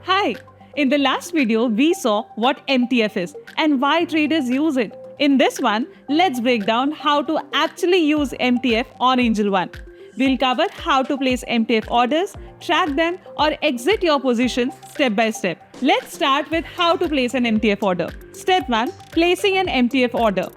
Hi! In the last video, we saw what MTF is and why traders use it. In this one, let's break down how to actually use MTF on Angel One. We'll cover how to place MTF orders, track them, or exit your positions step by step. Let's start with how to place an MTF order. Step 1. Placing an MTF order.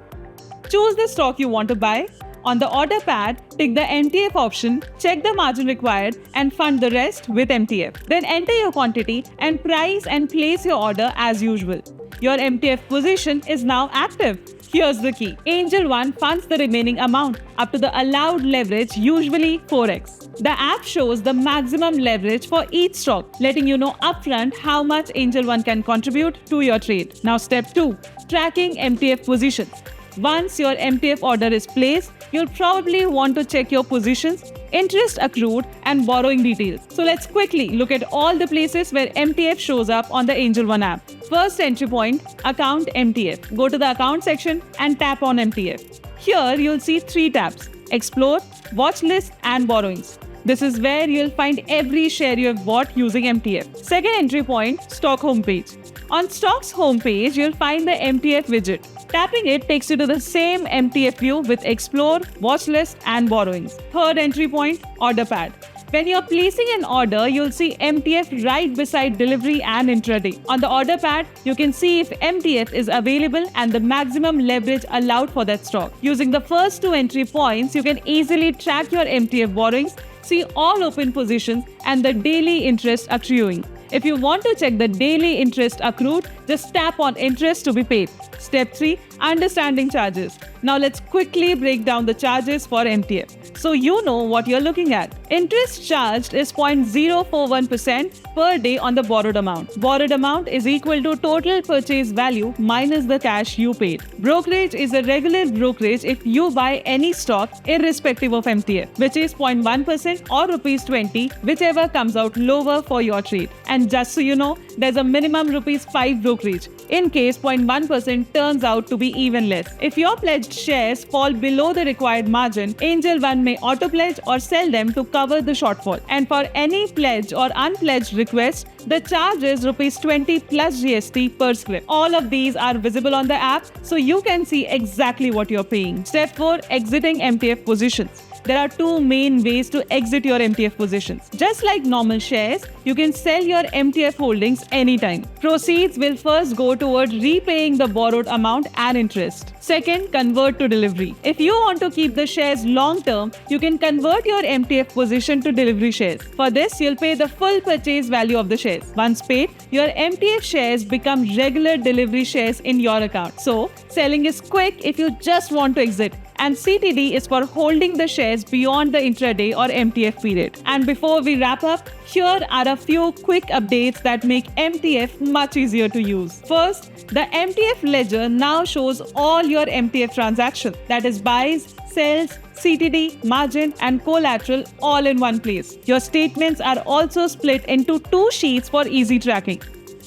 Choose the stock you want to buy. On the order pad, tick the MTF option, check the margin required, and fund the rest with MTF. Then enter your quantity and price and place your order as usual. Your MTF position is now active. Here's the key. Angel One funds the remaining amount up to the allowed leverage, usually 4x. The app shows the maximum leverage for each stock, letting you know upfront how much Angel One can contribute to your trade. Now step 2. Tracking MTF positions. Once your MTF order is placed, you'll probably want to check your positions, interest accrued, and borrowing details. So let's quickly look at all the places where MTF shows up on the Angel One app. First entry point, Account MTF. Go to the Account section and tap on MTF. Here you'll see 3 tabs: Explore, Watch List, and Borrowings. This is where you'll find every share you have bought using MTF. Second entry point, Stock Homepage. On Stock's homepage, you'll find the MTF widget. Tapping it takes you to the same MTF view with Explore, Watch List, and Borrowings. Third entry point, Order Pad. When you're placing an order, you'll see MTF right beside delivery and intraday. On the order pad, you can see if MTF is available and the maximum leverage allowed for that stock. Using the first 2 entry points, you can easily track your MTF borrowings, see all open positions, and the daily interest accruing. If you want to check the daily interest accrued, just tap on interest to be paid. Step 3. Understanding charges. Now let's quickly break down the charges for MTF, so you know what you're looking at. Interest charged is 0.041% per day on the borrowed amount. Borrowed amount is equal to total purchase value minus the cash you paid. Brokerage is a regular brokerage if you buy any stock irrespective of MTF, which is 0.1% or ₹20, whichever comes out lower for your trade. And just so you know, there's a minimum ₹5 brokerage in case 0.1% turns out to be even less. If your pledged shares fall below the required margin, Angel One may auto-pledge or sell them to cover the shortfall. And for any pledge or unpledged request, the charge is ₹20 plus GST per script. All of these are visible on the app, so you can see exactly what you're paying. Step 4. Exiting MTF positions. There are 2 main ways to exit your MTF positions. Just like normal shares, you can sell your MTF holdings anytime. Proceeds will first go toward repaying the borrowed amount and interest. Second, convert to delivery. If you want to keep the shares long term, you can convert your MTF position to delivery shares. For this, you'll pay the full purchase value of the shares. Once paid, your MTF shares become regular delivery shares in your account. So, selling is quick if you just want to exit, and CTD is for holding the shares beyond the intraday or MTF period. And before we wrap up, here are a few quick updates that make MTF much easier to use. First, the MTF ledger now shows all your MTF transactions, that is buys, sells, CTD, margin, and collateral all in one place. Your statements are also split into 2 sheets for easy tracking.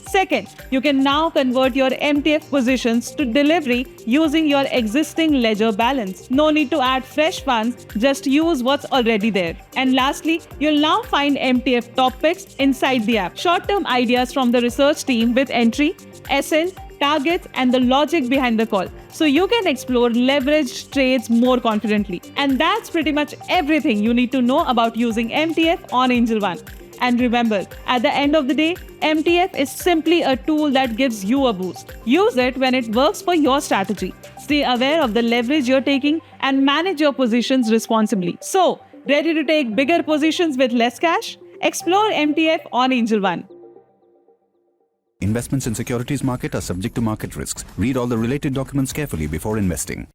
Second, you can now convert your MTF positions to delivery using your existing ledger balance. No need to add fresh funds, just use what's already there. And lastly, you'll now find MTF top picks inside the app. Short-term ideas from the research team with entry, SL, targets, and the logic behind the call, so you can explore leveraged trades more confidently. And that's pretty much everything you need to know about using MTF on Angel One. And remember, at the end of the day, MTF is simply a tool that gives you a boost. Use it when it works for your strategy. Stay aware of the leverage you're taking and manage your positions responsibly. So, ready to take bigger positions with less cash? Explore MTF on Angel One. Investments in securities market are subject to market risks. Read all the related documents carefully before investing.